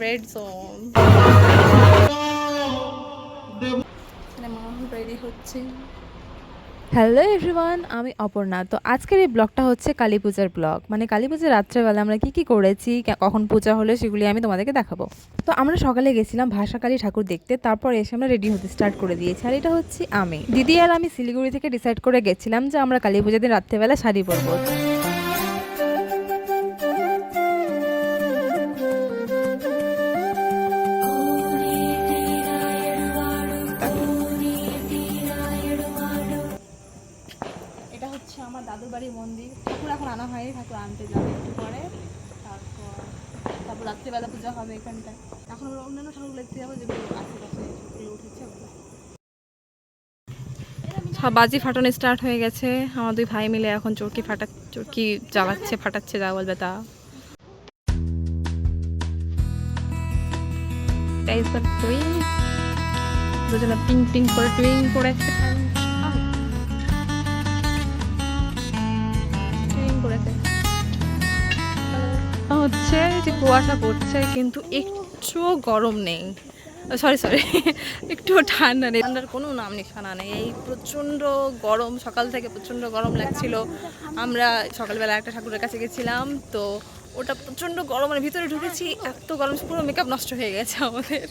Red zone. Ready হচ্ছে। Hello everyone, আমি অপর্ণা। তো আজকের এই ব্লগটা হচ্ছে কালী পূজার ব্লগ। মানে কালী পূজার রাত্রেবেলা আমরা কি করেছি, কখন পূজা হলো সেগুলি আমি তোমাদেরকে দেখাবো। তো আমরা সকালে গেছিলাম ভাষাকালী ঠাকুর দেখতে, তারপর এসে আমরা রেডি হতে স্টার্ট করে দিয়েছি। আর এটা হচ্ছে আমি, দিদি আর আমি শিলিগুড়ি থেকে ডিসাইড করে গেছিলাম যে আমরা কালী পূজার দিন রাত্রেবেলা শাড়ি পরবো। এটা হচ্ছে আমার দাদুর বাড়ির মন্দির। ঠাকুর এখন আনা হয়নি, ঠাকুর আনতে যাবে একটু পরে। তারপর রাত্রিবেলা পূজা হবে এখানটায়। এখন আমরা অন্যান্য ঠাকুর দেখতে যাবো যেগুলো আশেপাশে উঠেছে। সব বাজি ফাটানো স্টার্ট হয়ে গেছে। আমার দুই ভাই মিলে এখন চরকি ফাটাচ্ছে যা বলবে তা। দুজনে পিং পিং করে টুইং করেছে। হচ্ছে যে কুয়াশা পড়ছে কিন্তু একটু গরম নেই, সরি একটু ঠান্ডা নেই। ঠান্ডার কোনো নাম নিশানা নেই। এই প্রচণ্ড গরম, সকাল থেকে প্রচণ্ড গরম লাগছিল। আমরা সকালবেলা একটা ঠাকুরের কাছে গেছিলাম, তো ওটা প্রচণ্ড গরম, মানে ভিতরে ঢুকেছি এত গরম, পুরো মেকআপ নষ্ট হয়ে গেছে আমাদের।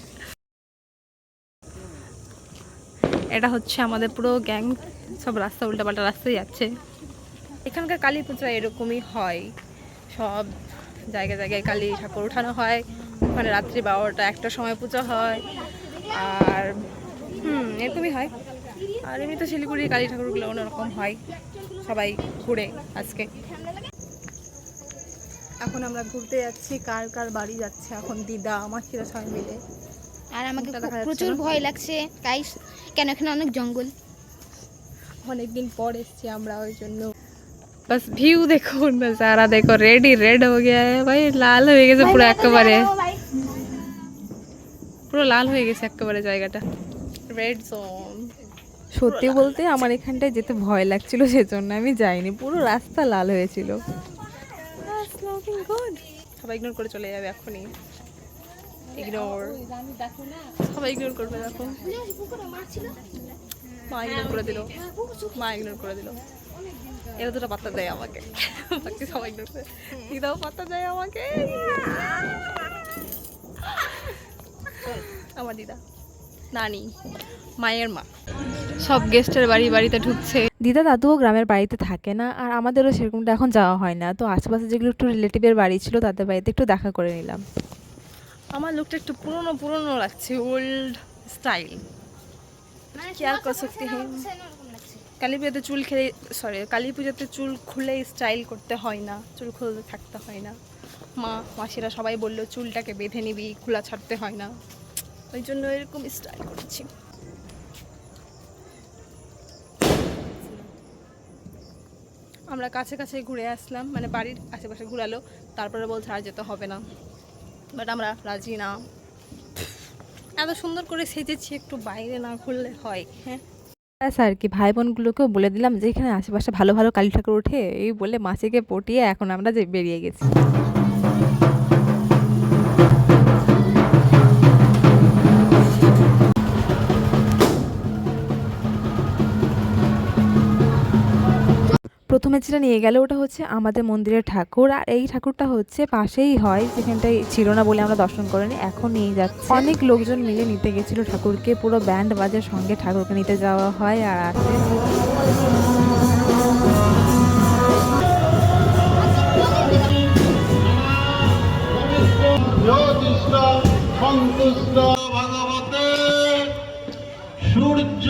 এটা হচ্ছে আমাদের পুরো গ্যাং, সব রাস্তা উল্টাপাল্টা রাস্তায় যাচ্ছে। এখানকার কালী পূজা এরকমই হয়, সব জায়গায় জায়গায় কালী ঠাকুর ওঠানো হয়। ওখানে রাত্রি 12টা 1টার সময় পূজা হয়। আর এরকমই হয়। আর এমনি তো শিলিগুড়ির কালী ঠাকুরগুলো অন্যরকম হয়। সবাই ঘুরে আজকে। এখন আমরা ঘুরতে যাচ্ছি। কার কার বাড়ি যাচ্ছে এখন? দিদা, মাসিরা সবাই মিলে। আর আমাকে প্রচুর ভয় লাগছে গাইস, কেন এখানে অনেক জঙ্গল। অনেকদিন পর এসছি আমরা, ওই জন্য। बस ভিউ দেখুন, नजारा देखो, रेड हो गया है भाई, লাল হয়ে গেছে পুরো একেবারে, পুরো লাল হয়ে গেছে একেবারে জায়গাটা। Red zone. সত্যি বলতে আমার এখানটায় যেতে ভয় লাগছিল, সেজন্য আমি যাইনি। পুরো রাস্তা লাল হয়েছিল। সবাই ইগনোর করে চলে যাবে এখনই। ইগনোর, সবাই ইগনোর করবে। দেখো মা ইগনোর করে দিল, এরা দুটো পাত্তা দেয় আমাকে, বাকি সবাই ইগনোর করে। দিদাও পাত্তা দেয় আমাকে, আমার দিদা, নানি, মায়ের মা, সব গেস্টের বাড়িতে ঢুকছে। দিদা দাদুও গ্রামের বাড়িতে থাকে না, আর আমাদেরও সেরকমটা এখন যাওয়া হয় না। তো আশেপাশে যেগুলো একটু রিলেটিভের বাড়ি ছিল তাদের বাড়িতে একটু দেখা করে নিলাম। আমার লুকটা একটু পুরনো লাগছে, ওল্ড স্টাইল। কেয়ার কর সকতে হ্যাঁ। কালী পুজোতে চুল খুলে স্টাইল করতে হয় না, চুল খুলতে থাকতে হয় না। মাসিরা সবাই বললো চুলটাকে বেঁধে নিবি, খোলা ছাড়তে হয় না, ওই জন্য এরকম স্টাইল করছি। আমরা কাছে ঘুরে আসলাম, মানে বাড়ির আশেপাশে ঘুরালো, তারপরে বলছে আর যেতে হবে না। বাট আমরা রাজি না। এত সুন্দর করে সেজেছি, একটু বাইরে না ঘুরলে হয়? হ্যাঁ আর কি, ভাই বোনগুলোকেও বলে দিলাম যে এখানে আশেপাশে ভালো ভালো কালী ঠাকুর ওঠে, এই বলে মাসিকে পটিয়ে এখন আমরা যে বেরিয়ে গেছি। প্রথমে যেটা নিয়ে গেল ওটা হচ্ছে আমাদের মন্দিরের ঠাকুর, আর এই ঠাকুরটা হচ্ছে পাশেই হয়, যেখানটায় ছিল না বলে আমরা দর্শন করিনি, এখন নিয়ে যাচ্ছে। অনেক লোকজন মিলে নিতে গেছিল ঠাকুরকে, পুরো ব্যান্ড বাজার সঙ্গে ঠাকুরকে নিতে যাওয়া হয়। আর আসে ভগবতে সূর্য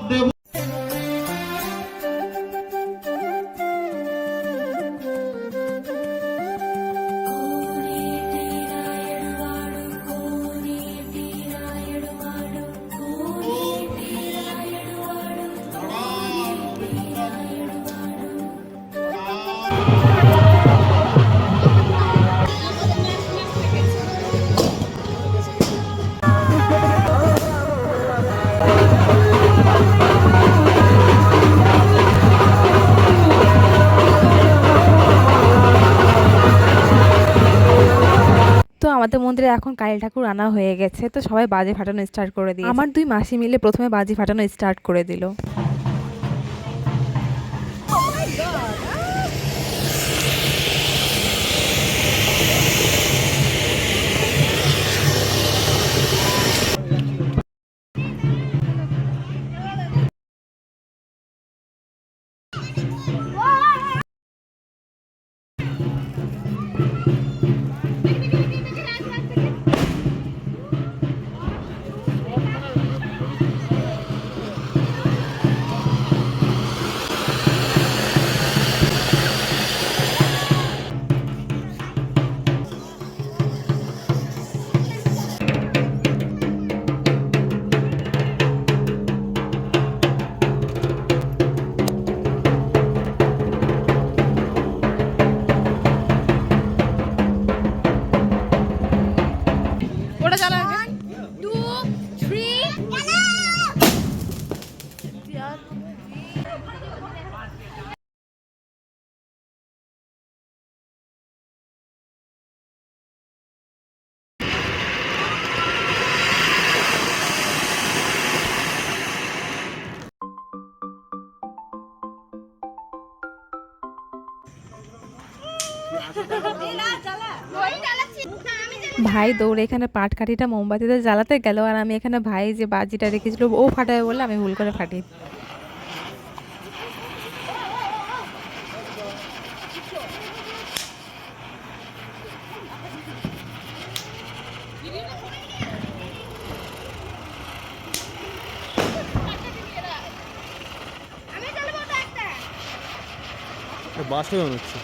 দেব। আমাদের মন্দিরে এখন কালী ঠাকুর আনা হয়ে গেছে, তো সবাই বাজি ফাটানো স্টার্ট করে দিয়ে আমার 2 মাসি মিলে প্রথমে বাজি ফাটানো স্টার্ট করে দিল। ওটা চালা 1 2 3 ভাই দৌড়ে এখানে পাটকাঠিটা মোমবাতিতে জ্বালাতে গেল, আর আমি এখানে ভাই যে বাজিটা রেখেছিল ও ফাটাবে বলে আমি ভুল করে ফাটিয়ে বাসে মনে হচ্ছে।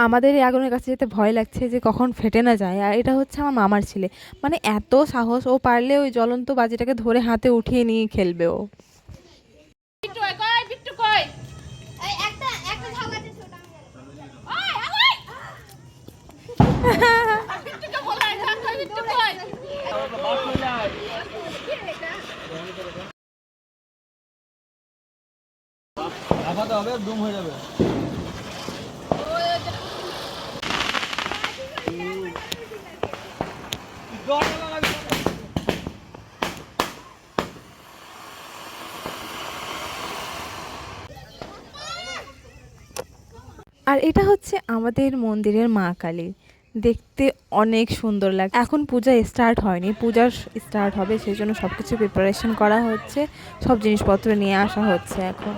আমাদের এই আগুনের কাছে যেতে ভয় লাগছে যে কখন ফেটে না যায়। আর এটা হচ্ছে আমার মামার ছেলে, মানে এত সাহস, ও পারলে ওই জ্বলন্ত বাজিটাকে ধরে হাতে উঠিয়ে নিয়ে খেলবে ও। লাফাতে হবে, দুম হয়ে যাবে। আর এটা হচ্ছে আমাদের মন্দিরের মা কালী, দেখতে অনেক সুন্দর লাগে। এখন পূজা স্টার্ট হয়নি, পূজা স্টার্ট হবে, সেই জন্য সব কিছু প্রিপারেশন করা হচ্ছে, সব জিনিসপত্র নিয়ে আসা হচ্ছে এখন।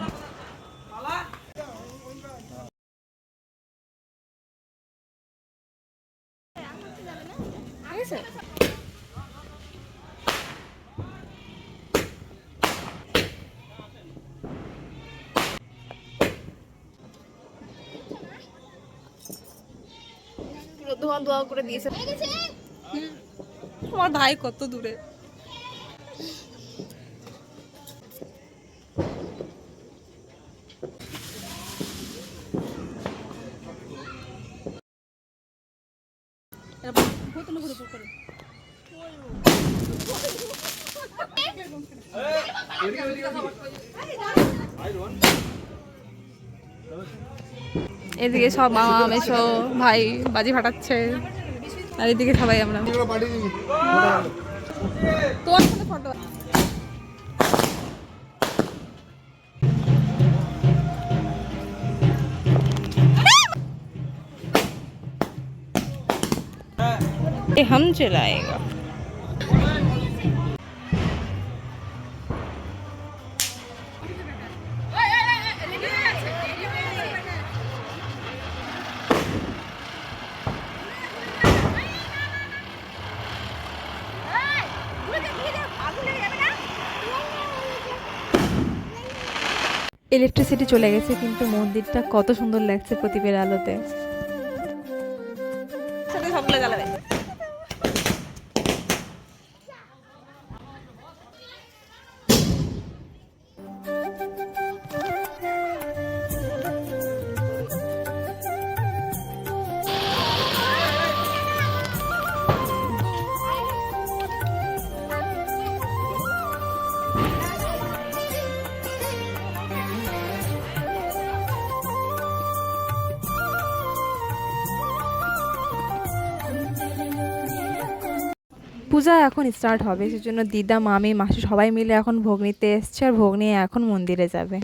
দোয়া করে দিয়েছে। আমার ভাই কত দূরে। এদিকে সব মামা মেশো ভাই বাজি ফাটাচ্ছে, আর এদিকে সবাই আমরা। তোর সাথে ফটো हम चलाएगा। ইলেকট্রিসিটি চলে গেছে, কিন্তু মন্দিরটা কত সুন্দর লাগছে প্রদীপের আলোতে। সাথে সবগুলো জ্বালাবে। পূজা এখন স্টার্ট হবে, সেজন্য দিদা মামি মাসি সবাই মিলে এখন ভোগ নিতে এসছে, আর ভোগ নিয়ে এখন মন্দিরে যাবে।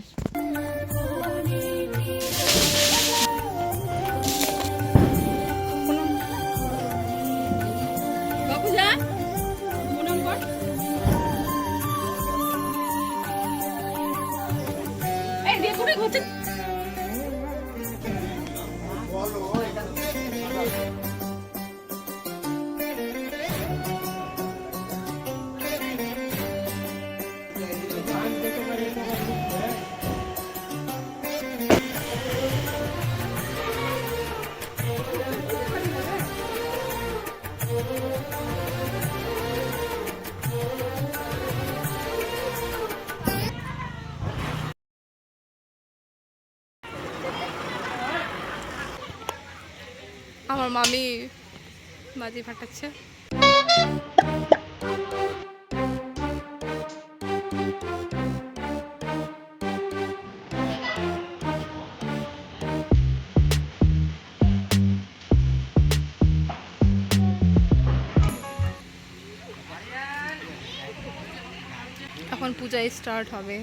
আমার মামি বাজি ফাটাচ্ছে। এখন পূজা স্টার্ট হবে।